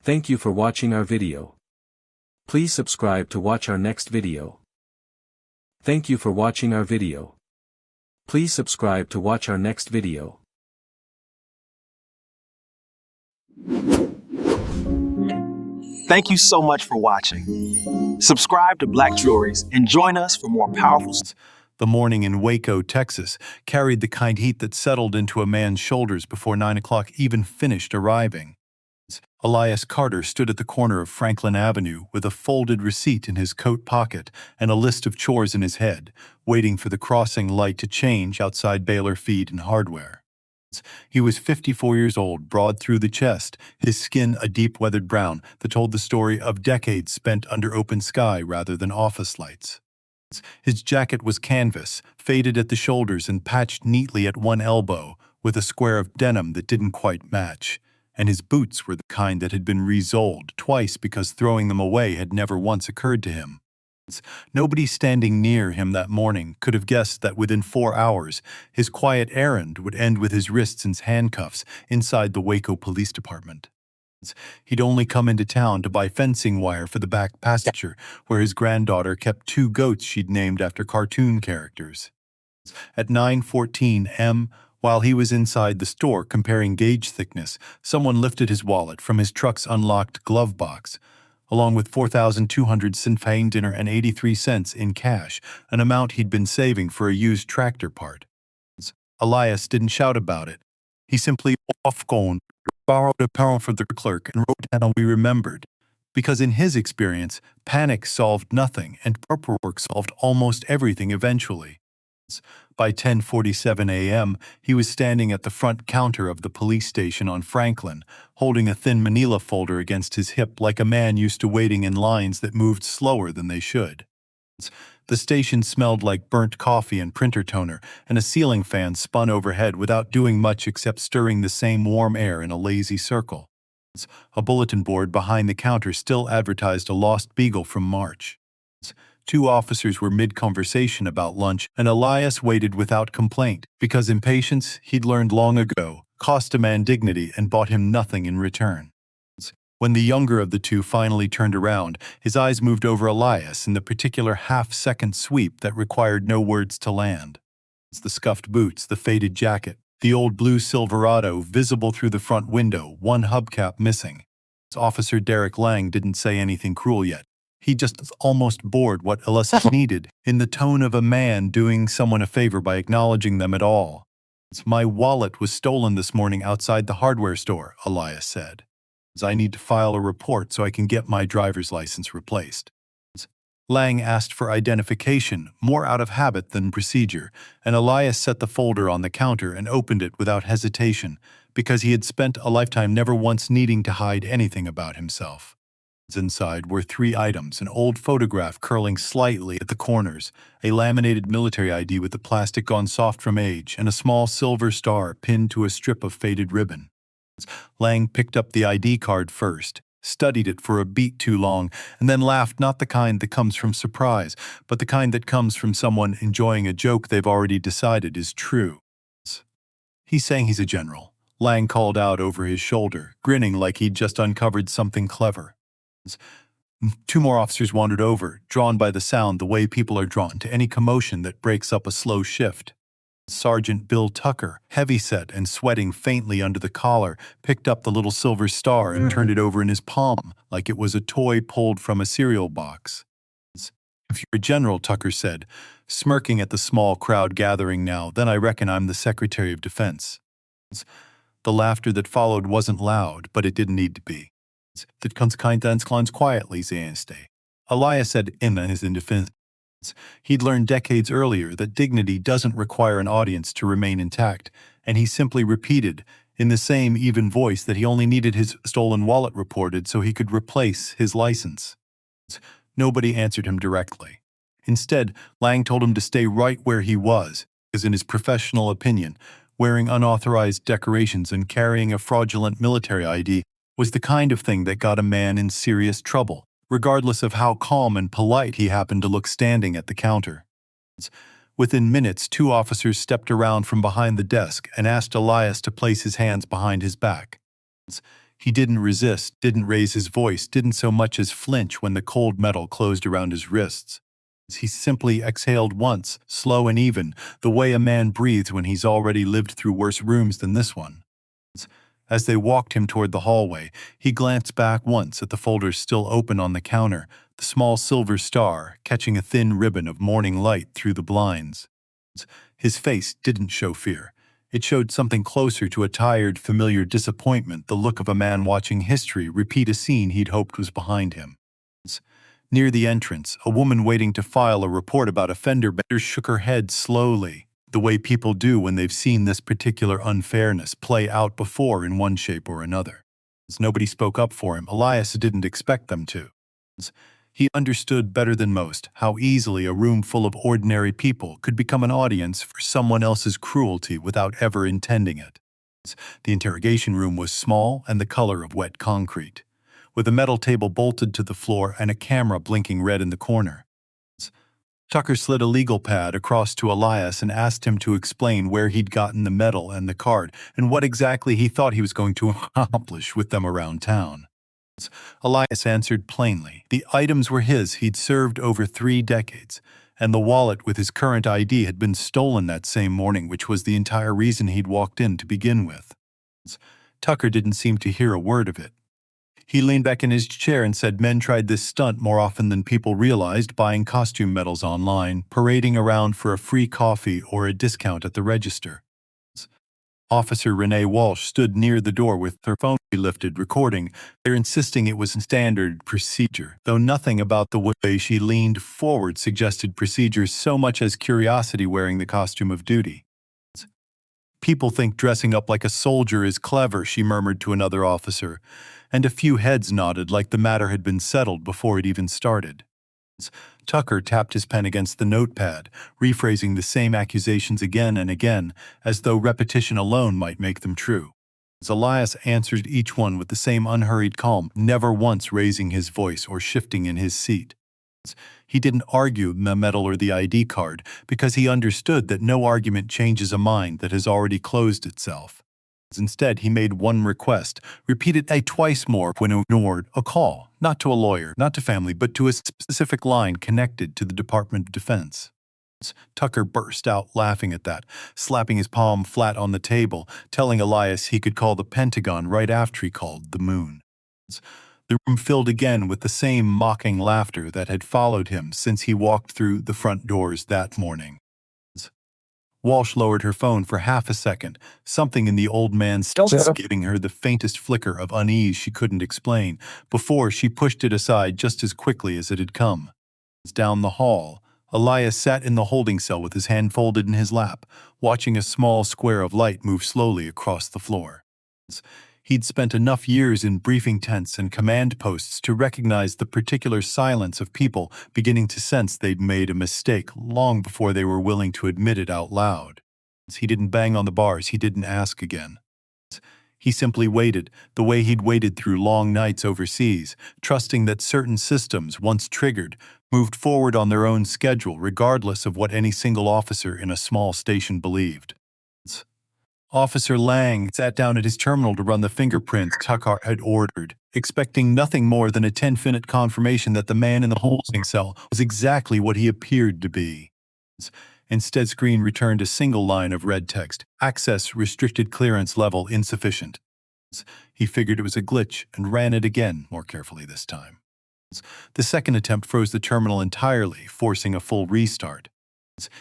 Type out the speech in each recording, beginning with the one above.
Thank you for watching our video. Please subscribe to watch our next video. Thank you for watching our video. Please subscribe to watch our next video. Thank you so much for watching. Subscribe to Black Jewelries and join us for more powerful. The morning in Waco, Texas, carried the kind heat that settled into a man's shoulders before 9 o'clock even finished arriving. Elias Carter stood at the corner of Franklin Avenue with a folded receipt in his coat pocket and a list of chores in his head, waiting for the crossing light to change outside Baylor Feed and Hardware. He was 54 years old, broad through the chest, his skin a deep weathered brown that told the story of decades spent under open sky rather than office lights. His jacket was canvas, faded at the shoulders and patched neatly at one elbow, with a square of denim that didn't quite match. And his boots were the kind that had been re-soled twice because throwing them away had never once occurred to him. Nobody standing near him that morning could have guessed that within 4 hours, his quiet errand would end with his wrists in handcuffs inside the Waco Police Department. He'd only come into town to buy fencing wire for the back pasture, where his granddaughter kept 2 goats she'd named after cartoon characters. At 9:14 m., while he was inside the store comparing gauge thickness, someone lifted his wallet from his truck's unlocked glove box, along with 4,200 Sinn dinner and 83 cents in cash, an amount he'd been saving for a used tractor part. Elias didn't shout about it. He simply off-gone, borrowed a pound from the clerk and wrote down "we remembered," because in his experience, panic solved nothing and paperwork solved almost everything eventually. By 10:47 a.m., he was standing at the front counter of the police station on Franklin, holding a thin manila folder against his hip like a man used to waiting in lines that moved slower than they should. The station smelled like burnt coffee and printer toner, and a ceiling fan spun overhead without doing much except stirring the same warm air in a lazy circle. A bulletin board behind the counter still advertised a lost beagle from March. 2 officers were mid-conversation about lunch, and Elias waited without complaint, because impatience, he'd learned long ago, cost a man dignity and bought him nothing in return. When the younger of the 2 finally turned around, his eyes moved over Elias in the particular half-second sweep that required no words to land. The scuffed boots, the faded jacket, the old blue Silverado visible through the front window, one hubcap missing. Officer Derek Lang didn't say anything cruel yet. He just almost bored what Elias needed, in the tone of a man doing someone a favor by acknowledging them at all. "My wallet was stolen this morning outside the hardware store," Elias said. "I need to file a report so I can get my driver's license replaced." Lang asked for identification, more out of habit than procedure, and Elias set the folder on the counter and opened it without hesitation, because he had spent a lifetime never once needing to hide anything about himself. Inside were 3 items: an old photograph curling slightly at the corners, a laminated military ID with the plastic gone soft from age, and a small silver star pinned to a strip of faded ribbon. Lang picked up the ID card first, studied it for a beat too long, and then laughed, not the kind that comes from surprise, but the kind that comes from someone enjoying a joke they've already decided is true. "He's saying he's a general," Lang called out over his shoulder, grinning like he'd just uncovered something clever. 2 more officers wandered over, drawn by the sound the way people are drawn to any commotion that breaks up a slow shift. Sergeant Bill Tucker, heavy-set and sweating faintly under the collar, picked up the little silver star and turned it over in his palm like it was a toy pulled from a cereal box. "If you're a general," Tucker said, smirking at the small crowd gathering now, "then I reckon I'm the Secretary of Defense." The laughter that followed wasn't loud, but it didn't need to be. "That comes quietly, Zanste," Elias said in his defense. He'd learned decades earlier that dignity doesn't require an audience to remain intact, and he simply repeated, in the same even voice, that he only needed his stolen wallet reported so he could replace his license. Nobody answered him directly. Instead, Lang told him to stay right where he was, because in his professional opinion, wearing unauthorized decorations and carrying a fraudulent military ID was the kind of thing that got a man in serious trouble, regardless of how calm and polite he happened to look standing at the counter. Within minutes, 2 officers stepped around from behind the desk and asked Elias to place his hands behind his back. He didn't resist, didn't raise his voice, didn't so much as flinch when the cold metal closed around his wrists. He simply exhaled once, slow and even, the way a man breathes when he's already lived through worse rooms than this one. As they walked him toward the hallway, he glanced back once at the folders still open on the counter, the small silver star catching a thin ribbon of morning light through the blinds. His face didn't show fear. It showed something closer to a tired, familiar disappointment, the look of a man watching history repeat a scene he'd hoped was behind him. Near the entrance, a woman waiting to file a report about a fender bender shook her head slowly, the way people do when they've seen this particular unfairness play out before in one shape or another. As nobody spoke up for him, Elias didn't expect them to. He understood better than most how easily a room full of ordinary people could become an audience for someone else's cruelty without ever intending it. The interrogation room was small and the color of wet concrete, with a metal table bolted to the floor and a camera blinking red in the corner. Tucker slid a legal pad across to Elias and asked him to explain where he'd gotten the medal and the card and what exactly he thought he was going to accomplish with them around town. Elias answered plainly. The items were his. He'd served over 3 decades, and the wallet with his current ID had been stolen that same morning, which was the entire reason he'd walked in to begin with. Tucker didn't seem to hear a word of it. He leaned back in his chair and said men tried this stunt more often than people realized, buying costume medals online, parading around for a free coffee or a discount at the register. Officer Renee Walsh stood near the door with her phone lifted, recording. They're insisting it was standard procedure, though nothing about the way she leaned forward suggested procedure so much as curiosity wearing the costume of duty. People think dressing up like a soldier is clever, she murmured to another officer, and a few heads nodded like the matter had been settled before it even started. Tucker tapped his pen against the notepad, rephrasing the same accusations again and again, as though repetition alone might make them true. As Elias answered each one with the same unhurried calm, never once raising his voice or shifting in his seat. He didn't argue the medal or the ID card, because he understood that no argument changes a mind that has already closed itself. Instead, he made one request, repeated twice more when ignored, a call, not to a lawyer, not to family, but to a specific line connected to the Department of Defense. Tucker burst out laughing at that, slapping his palm flat on the table, telling Elias he could call the Pentagon right after he called the moon. The room filled again with the same mocking laughter that had followed him since he walked through the front doors that morning. Walsh lowered her phone for half a second, something in the old man's stance giving her the faintest flicker of unease she couldn't explain, before she pushed it aside just as quickly as it had come. Down the hall, Elias sat in the holding cell with his hand folded in his lap, watching a small square of light move slowly across the floor. He'd spent enough years in briefing tents and command posts to recognize the particular silence of people beginning to sense they'd made a mistake long before they were willing to admit it out loud. He didn't bang on the bars, he didn't ask again. He simply waited, the way he'd waited through long nights overseas, trusting that certain systems, once triggered, moved forward on their own schedule regardless of what any single officer in a small station believed. Officer Lang sat down at his terminal to run the fingerprints Tucker had ordered, expecting nothing more than a 10-minute confirmation that the man in the holding cell was exactly what he appeared to be. Instead, screen returned a single line of red text, access restricted, clearance level insufficient. He figured it was a glitch and ran it again, more carefully this time. The second attempt froze the terminal entirely, forcing a full restart.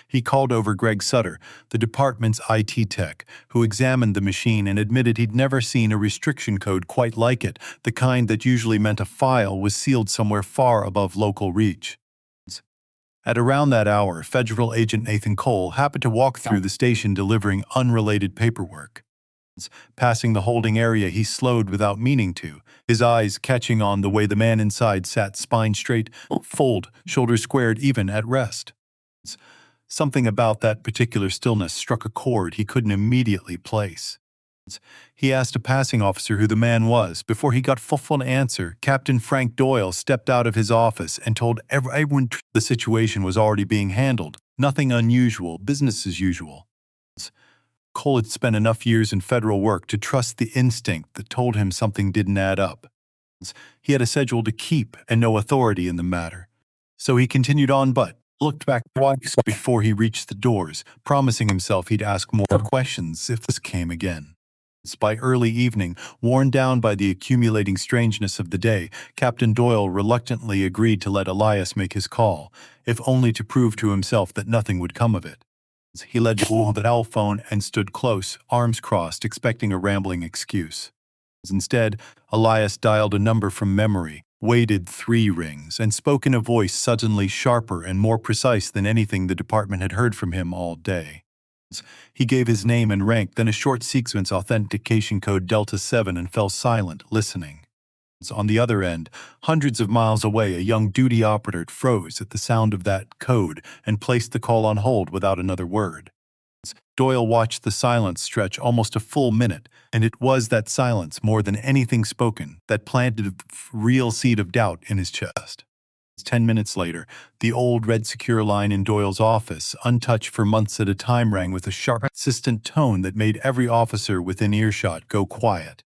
He called over Greg Sutter, the department's IT tech, who examined the machine and admitted he'd never seen a restriction code quite like it, the kind that usually meant a file was sealed somewhere far above local reach. At around that hour, Federal Agent Nathan Cole happened to walk through the station delivering unrelated paperwork. Passing the holding area, he slowed without meaning to, his eyes catching on the way the man inside sat spine straight, fold, shoulders squared even at rest. Something about that particular stillness struck a chord he couldn't immediately place. He asked a passing officer who the man was. Before he got full answer, Captain Frank Doyle stepped out of his office and told everyone the situation was already being handled. Nothing unusual, business as usual. Cole had spent enough years in federal work to trust the instinct that told him something didn't add up. He had a schedule to keep and no authority in the matter. So he continued on but looked back twice before he reached the doors, promising himself he'd ask more questions if this came again. By early evening, worn down by the accumulating strangeness of the day, Captain Doyle reluctantly agreed to let Elias make his call, if only to prove to himself that nothing would come of it. He led to the cell phone and stood close, arms crossed, expecting a rambling excuse. Instead, Elias dialed a number from memory, waited 3 rings, and spoke in a voice suddenly sharper and more precise than anything the department had heard from him all day. He gave his name and rank, then a short sequence authentication code Delta 7 and fell silent, listening. On the other end, hundreds of miles away, a young duty operator froze at the sound of that code and placed the call on hold without another word. Doyle watched the silence stretch almost a full minute, and it was that silence, more than anything spoken, that planted a real seed of doubt in his chest. 10 minutes later, the old red secure line in Doyle's office, untouched for months at a time, rang with a sharp, insistent tone that made every officer within earshot go quiet.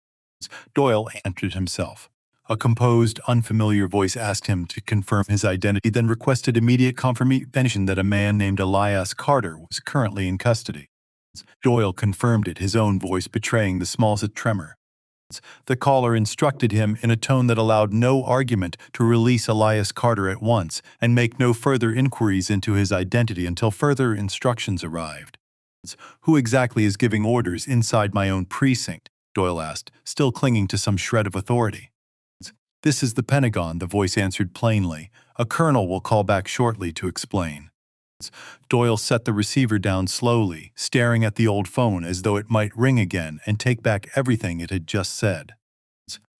Doyle answered himself. A composed, unfamiliar voice asked him to confirm his identity, then requested immediate confirmation that a man named Elias Carter was currently in custody. Doyle confirmed it, his own voice betraying the smallest tremor. The caller instructed him in a tone that allowed no argument to release Elias Carter at once and make no further inquiries into his identity until further instructions arrived. "Who exactly is giving orders inside my own precinct?" Doyle asked, still clinging to some shred of authority. "This is the Pentagon," the voice answered plainly. "A colonel will call back shortly to explain." Doyle set the receiver down slowly, staring at the old phone as though it might ring again and take back everything it had just said.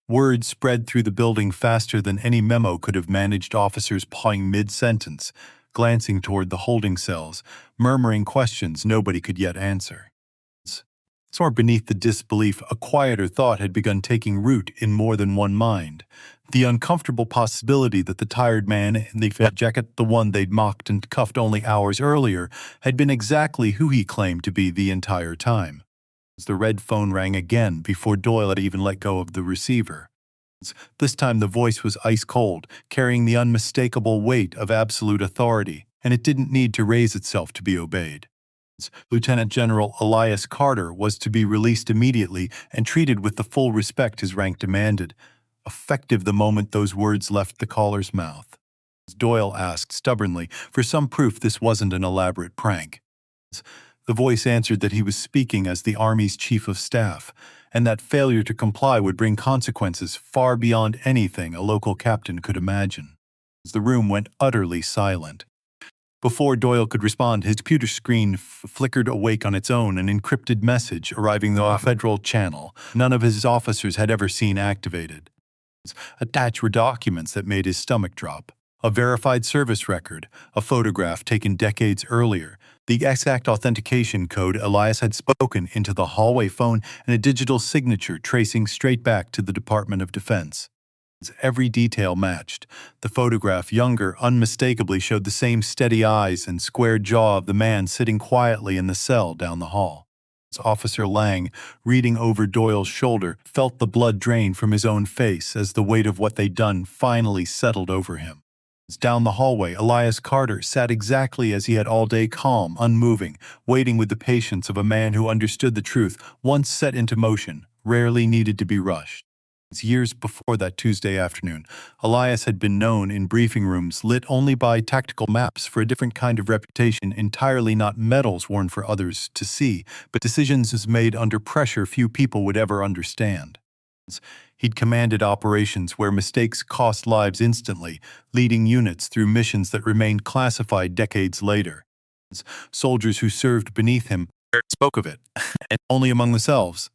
Word spread through the building faster than any memo could have managed, officers pawing mid-sentence, glancing toward the holding cells, murmuring questions nobody could yet answer. Somewhere beneath the disbelief, a quieter thought had begun taking root in more than one mind. The uncomfortable possibility that the tired man in the fat jacket, the one they'd mocked and cuffed only hours earlier, had been exactly who he claimed to be the entire time. The red phone rang again before Doyle had even let go of the receiver. This time the voice was ice cold, carrying the unmistakable weight of absolute authority, and it didn't need to raise itself to be obeyed. Lieutenant General Elias Carter was to be released immediately and treated with the full respect his rank demanded, effective the moment those words left the caller's mouth. Doyle asked stubbornly for some proof this wasn't an elaborate prank. The voice answered that he was speaking as the Army's chief of staff, and that failure to comply would bring consequences far beyond anything a local captain could imagine. The room went utterly silent. Before Doyle could respond, his computer screen flickered awake on its own, an encrypted message arriving through a federal channel none of his officers had ever seen activated. Attached were documents that made his stomach drop. A verified service record, a photograph taken decades earlier, the exact authentication code Elias had spoken into the hallway phone, and a digital signature tracing straight back to the Department of Defense. Every detail matched. The photograph, younger, unmistakably showed the same steady eyes and square jaw of the man sitting quietly in the cell down the hall. Officer Lang, reading over Doyle's shoulder, felt the blood drain from his own face as the weight of what they'd done finally settled over him. Down the hallway, Elias Carter sat exactly as he had all day, calm, unmoving, waiting with the patience of a man who understood the truth, once set into motion, rarely needed to be rushed. Years before that Tuesday afternoon, Elias had been known in briefing rooms lit only by tactical maps for a different kind of reputation, entirely not medals worn for others to see, but decisions made under pressure few people would ever understand. He'd commanded operations where mistakes cost lives instantly, leading units through missions that remained classified decades later. Soldiers who served beneath him spoke of it, and only among themselves,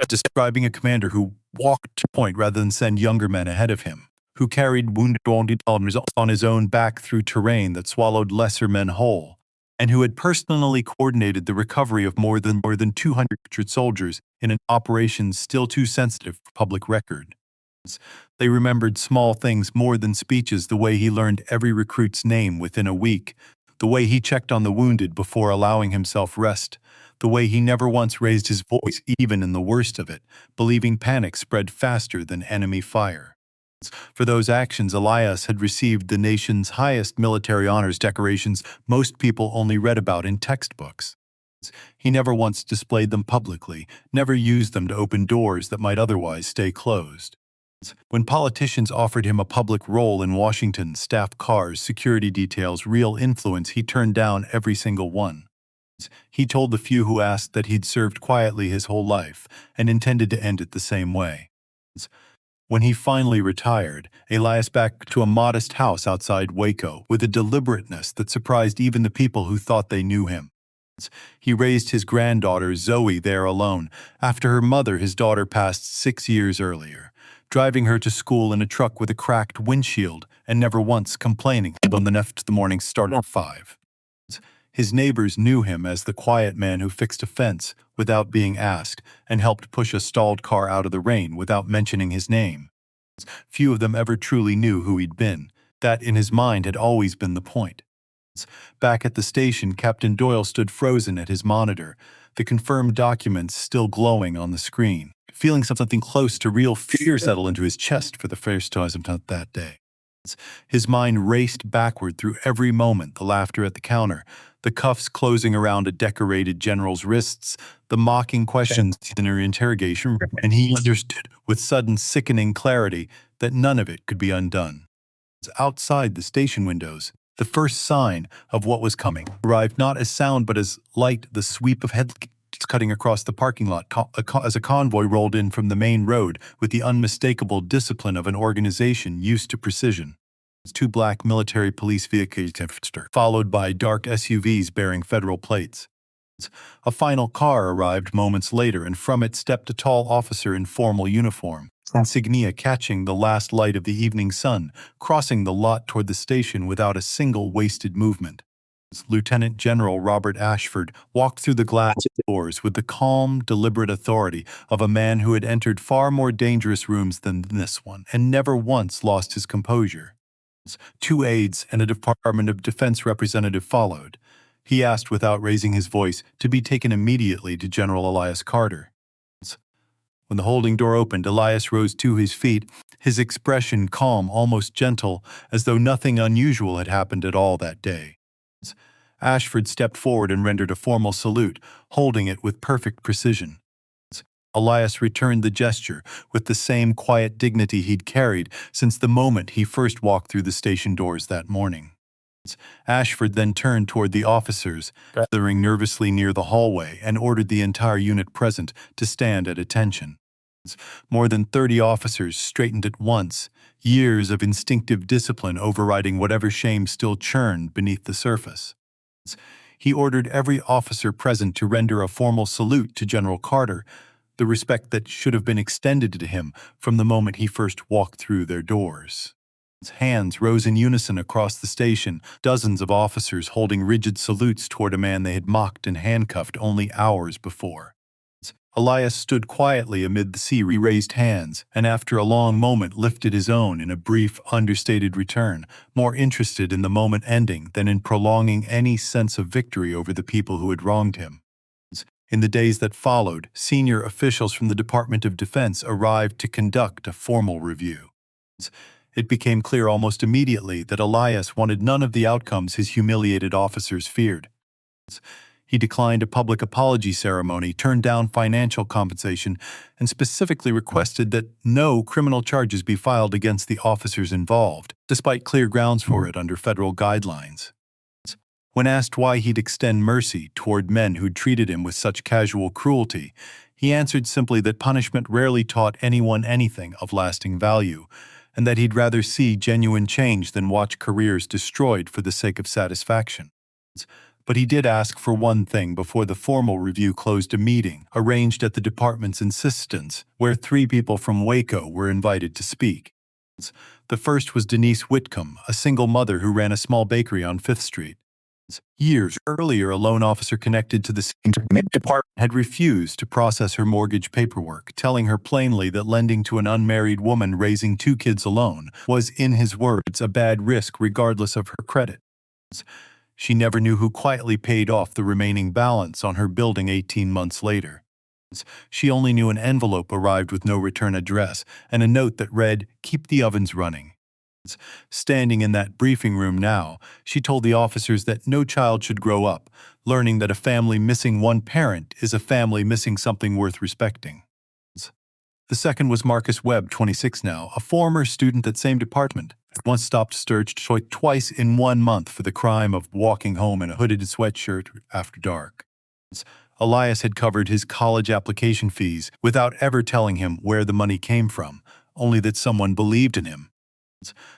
describing a commander who walked to point rather than send younger men ahead of him, who carried wounded on his own back through terrain that swallowed lesser men whole, and who had personally coordinated the recovery of more than 200 soldiers in an operation still too sensitive for public record. They remembered small things more than speeches, the way he learned every recruit's name within a week, the way he checked on the wounded before allowing himself rest, the way he never once raised his voice even in the worst of it, believing panic spread faster than enemy fire. For those actions, Elias had received the nation's highest military honors decorations most people only read about in textbooks. He never once displayed them publicly, never used them to open doors that might otherwise stay closed. When politicians offered him a public role in Washington, staff cars, security details, real influence, he turned down every single one. He told the few who asked that he'd served quietly his whole life and intended to end it the same way. When he finally retired, Elias back to a modest house outside Waco with a deliberateness that surprised even the people who thought they knew him. He raised his granddaughter Zoe there alone, after her mother, his daughter, passed 6 years earlier, driving her to school in a truck with a cracked windshield and never once complaining when the morning started at 5. His neighbors knew him as the quiet man who fixed a fence without being asked and helped push a stalled car out of the rain without mentioning his name. Few of them ever truly knew who he'd been. That, in his mind, had always been the point. Back at the station, Captain Doyle stood frozen at his monitor, the confirmed documents still glowing on the screen, feeling something close to real fear settle into his chest for the first time that day. His mind raced backward through every moment, the laughter at the counter, the cuffs closing around a decorated general's wrists, the mocking questions in her interrogation room, and he understood with sudden sickening clarity that none of it could be undone. Outside the station windows, the first sign of what was coming arrived not as sound but as light, the sweep of headlights cutting across the parking lot as a convoy rolled in from the main road with the unmistakable discipline of an organization used to precision. 2 black military police vehicles, followed by dark SUVs bearing federal plates. A final car arrived moments later, and from it stepped a tall officer in formal uniform, insignia catching the last light of the evening sun, crossing the lot toward the station without a single wasted movement. Lieutenant General Robert Ashford walked through the glass doors with the calm, deliberate authority of a man who had entered far more dangerous rooms than this one and never once lost his composure. 2 aides and a Department of Defense representative followed. He asked without raising his voice to be taken immediately to General Elias Carter. When the holding door opened, Elias rose to his feet, his expression calm, almost gentle, as though nothing unusual had happened at all that day. Ashford stepped forward and rendered a formal salute, holding it with perfect precision. Elias returned the gesture with the same quiet dignity he'd carried since the moment he first walked through the station doors that morning. Ashford then turned toward the officers, gathering nervously near the hallway, and ordered the entire unit present to stand at attention. More than 30 officers straightened at once, years of instinctive discipline overriding whatever shame still churned beneath the surface. He ordered every officer present to render a formal salute to General Carter, the respect that should have been extended to him from the moment he first walked through their doors. His hands rose in unison across the station, dozens of officers holding rigid salutes toward a man they had mocked and handcuffed only hours before. Elias stood quietly amid the sea raised hands, and after a long moment lifted his own in a brief, understated return, more interested in the moment ending than in prolonging any sense of victory over the people who had wronged him. In the days that followed, senior officials from the Department of Defense arrived to conduct a formal review. It became clear almost immediately that Elias wanted none of the outcomes his humiliated officers feared. He declined a public apology ceremony, turned down financial compensation, and specifically requested that no criminal charges be filed against the officers involved, despite clear grounds for it under federal guidelines. When asked why he'd extend mercy toward men who'd treated him with such casual cruelty, he answered simply that punishment rarely taught anyone anything of lasting value, and that he'd rather see genuine change than watch careers destroyed for the sake of satisfaction. But he did ask for one thing before the formal review closed: a meeting, arranged at the department's insistence, where 3 people from Waco were invited to speak. The first was Denise Whitcomb, a single mother who ran a small bakery on 5th Street. Years earlier, a loan officer connected to the same department had refused to process her mortgage paperwork, telling her plainly that lending to an unmarried woman raising 2 kids alone was, in his words, a bad risk regardless of her credit. She never knew who quietly paid off the remaining balance on her building 18 months later. She only knew an envelope arrived with no return address and a note that read, "Keep the ovens running." Standing in that briefing room now, she told the officers that no child should grow up, learning that a family missing one parent is a family missing something worth respecting. The second was Marcus Webb, 26 now, a former student at same department, once stopped searched twice in 1 month for the crime of walking home in a hooded sweatshirt after dark. Elias had covered his college application fees without ever telling him where the money came from, only that someone believed in him.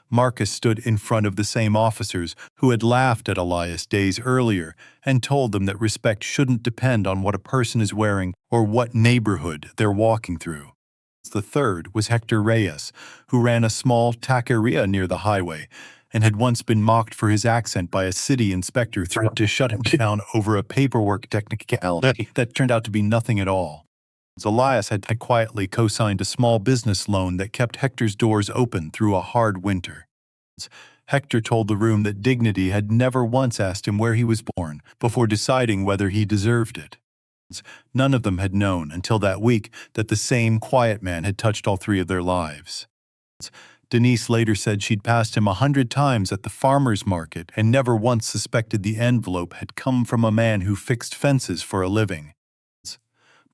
Marcus stood in front of the same officers who had laughed at Elias days earlier and told them that respect shouldn't depend on what a person is wearing or what neighborhood they're walking through. The third was Hector Reyes, who ran a small taqueria near the highway and had once been mocked for his accent by a city inspector threatened to shut him down over a paperwork technicality that turned out to be nothing at all. Elias had quietly co-signed a small business loan that kept Hector's doors open through a hard winter. Hector told the room that Dignity had never once asked him where he was born before deciding whether he deserved it. None of them had known until that week that the same quiet man had touched all three of their lives. Denise later said she'd passed him 100 times at the farmer's market and never once suspected the envelope had come from a man who fixed fences for a living.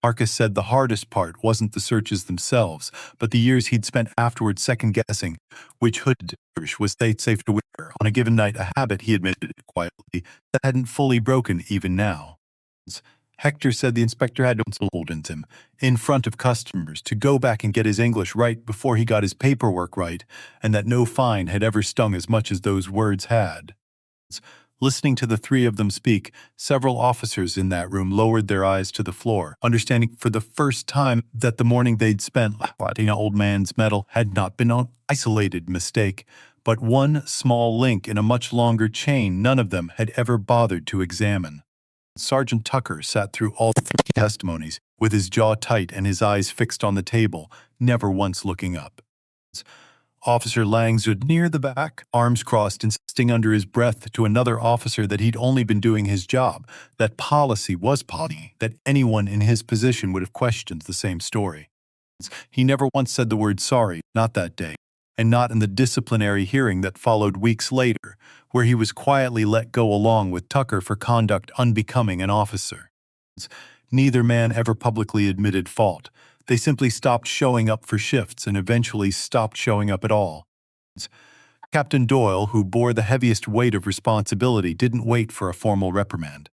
Marcus said the hardest part wasn't the searches themselves, but the years he'd spent afterwards second-guessing which hood was safe to wear on a given night, a habit he admitted quietly that hadn't fully broken even now. Hector said the inspector had told him, in front of customers, to go back and get his English right before he got his paperwork right, and that no fine had ever stung as much as those words had. Listening to the three of them speak, several officers in that room lowered their eyes to the floor, understanding for the first time that the morning they'd spent fighting an old man's medal had not been an isolated mistake, but one small link in a much longer chain none of them had ever bothered to examine. Sergeant Tucker sat through all the testimonies, with his jaw tight and his eyes fixed on the table, never once looking up. Officer Lang stood near the back, arms crossed, insisting under his breath to another officer that he'd only been doing his job, that policy was policy, that anyone in his position would have questioned the same story. He never once said the word sorry, not that day, and not in the disciplinary hearing that followed weeks later, where he was quietly let go along with Tucker for conduct unbecoming an officer. Neither man ever publicly admitted fault. They simply stopped showing up for shifts and eventually stopped showing up at all. Captain Doyle, who bore the heaviest weight of responsibility, didn't wait for a formal reprimand.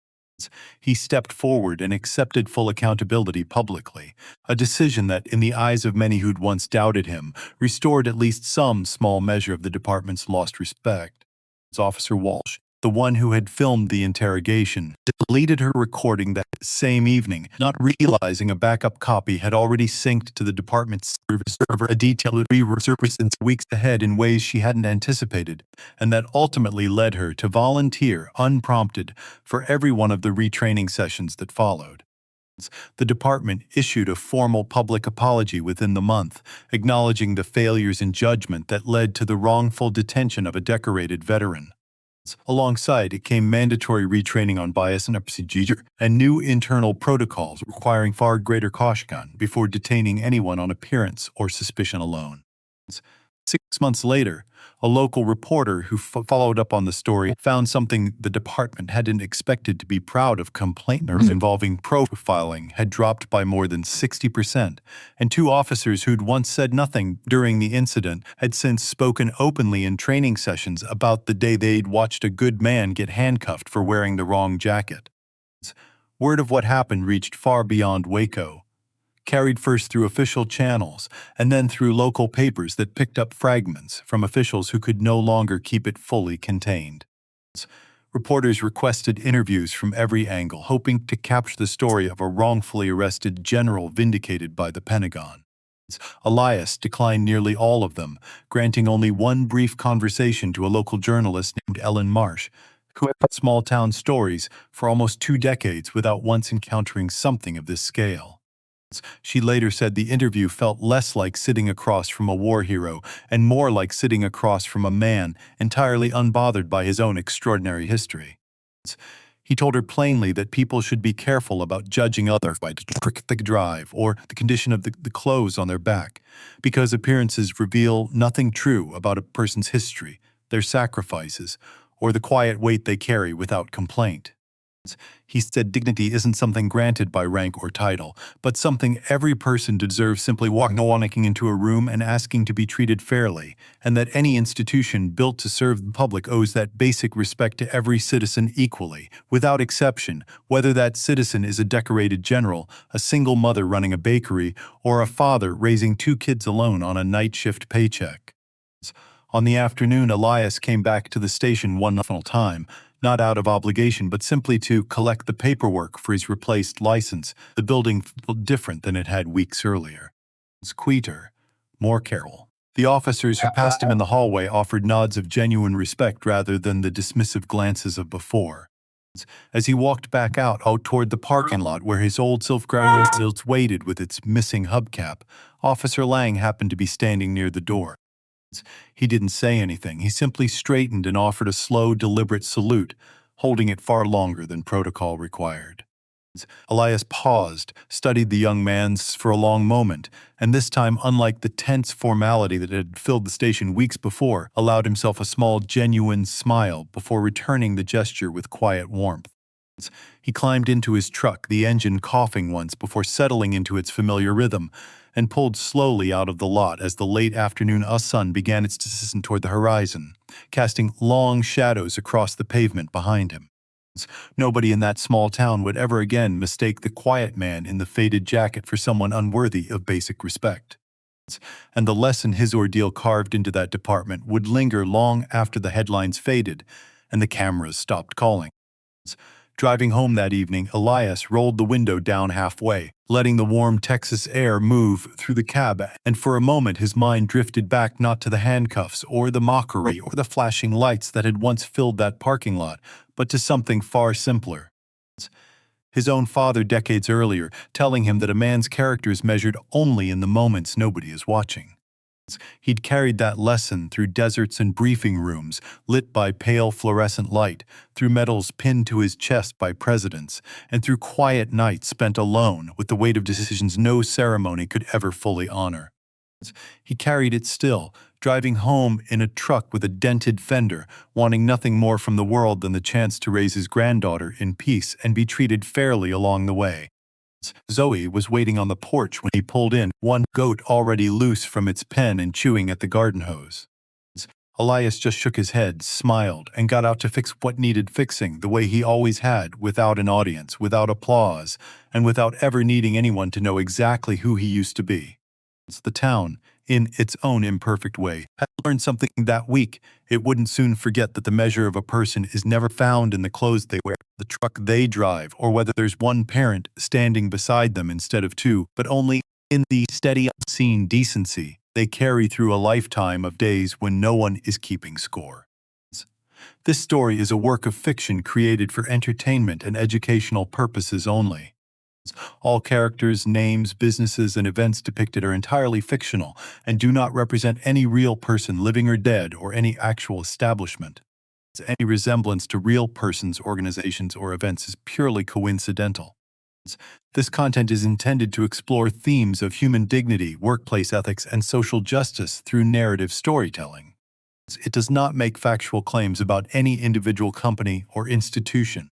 He stepped forward and accepted full accountability publicly, a decision that, in the eyes of many who'd once doubted him, restored at least some small measure of the department's lost respect. Officer Walsh, the one who had filmed the interrogation, deleted her recording that same evening, not realizing a backup copy had already synced to the department's server, a detail that resurfaced weeks ahead in ways she hadn't anticipated, and that ultimately led her to volunteer, unprompted, for every one of the retraining sessions that followed. The department issued a formal public apology within the month, acknowledging the failures in judgment that led to the wrongful detention of a decorated veteran. Alongside it came mandatory retraining on bias and procedure and new internal protocols requiring far greater caution before detaining anyone on appearance or suspicion alone. 6 months later, a local reporter who followed up on the story found something the department hadn't expected to be proud of. Complaints involving profiling had dropped by more than 60%, and 2 officers who'd once said nothing during the incident had since spoken openly in training sessions about the day they'd watched a good man get handcuffed for wearing the wrong jacket. Word of what happened reached far beyond Waco, carried first through official channels and then through local papers that picked up fragments from officials who could no longer keep it fully contained. Reporters requested interviews from every angle, hoping to capture the story of a wrongfully arrested general vindicated by the Pentagon. Elias declined nearly all of them, granting only one brief conversation to a local journalist named Ellen Marsh, who had small-town stories for almost 2 decades without once encountering something of this scale. She later said the interview felt less like sitting across from a war hero and more like sitting across from a man entirely unbothered by his own extraordinary history. He told her plainly that people should be careful about judging others by the trick they drive or the condition of the clothes on their back, because appearances reveal nothing true about a person's history, their sacrifices, or the quiet weight they carry without complaint. He said dignity isn't something granted by rank or title, but something every person deserves simply walking into a room and asking to be treated fairly, and that any institution built to serve the public owes that basic respect to every citizen equally, without exception, whether that citizen is a decorated general, a single mother running a bakery, or a father raising 2 kids alone on a night shift paycheck. On the afternoon, Elias came back to the station one final time, not out of obligation but simply to collect the paperwork for his replaced license. The building felt different than it had weeks earlier. It was quieter, more careful. The officers who passed him in the hallway offered nods of genuine respect rather than the dismissive glances of before. As he walked back out toward the parking lot where his old silver-crowned Rolls waited with its missing hubcap, Officer Lang happened to be standing near the door. He didn't say anything. He simply straightened and offered a slow, deliberate salute, holding it far longer than protocol required. Elias paused, studied the young man for a long moment, and this time, unlike the tense formality that had filled the station weeks before, allowed himself a small, genuine smile before returning the gesture with quiet warmth. He climbed into his truck, the engine coughing once before settling into its familiar rhythm, and pulled slowly out of the lot as the late afternoon sun began its descent toward the horizon, casting long shadows across the pavement behind him. Nobody in that small town would ever again mistake the quiet man in the faded jacket for someone unworthy of basic respect. And the lesson his ordeal carved into that department would linger long after the headlines faded and the cameras stopped calling. Driving home that evening, Elias rolled the window down halfway, letting the warm Texas air move through the cab, and for a moment his mind drifted back not to the handcuffs or the mockery or the flashing lights that had once filled that parking lot, but to something far simpler. His own father decades earlier, telling him that a man's character is measured only in the moments nobody is watching. He'd carried that lesson through deserts and briefing rooms lit by pale fluorescent light, through medals pinned to his chest by presidents, and through quiet nights spent alone with the weight of decisions no ceremony could ever fully honor. He carried it still, driving home in a truck with a dented fender, wanting nothing more from the world than the chance to raise his granddaughter in peace and be treated fairly along the way. Zoe was waiting on the porch when he pulled in, one goat already loose from its pen and chewing at the garden hose. Elias just shook his head, smiled, and got out to fix what needed fixing the way he always had, without an audience, without applause, and without ever needing anyone to know exactly who he used to be. The town, in its own imperfect way, had learned something that week. It wouldn't soon forget that the measure of a person is never found in the clothes they wear, the truck they drive, or whether there's one parent standing beside them instead of 2, but only in the steady, unseen decency they carry through a lifetime of days when no one is keeping score. This story is a work of fiction created for entertainment and educational purposes only. All characters, names, businesses, and events depicted are entirely fictional and do not represent any real person, living or dead, or any actual establishment. Any resemblance to real persons, organizations, or events is purely coincidental. This content is intended to explore themes of human dignity, workplace ethics, and social justice through narrative storytelling. It does not make factual claims about any individual company or institution.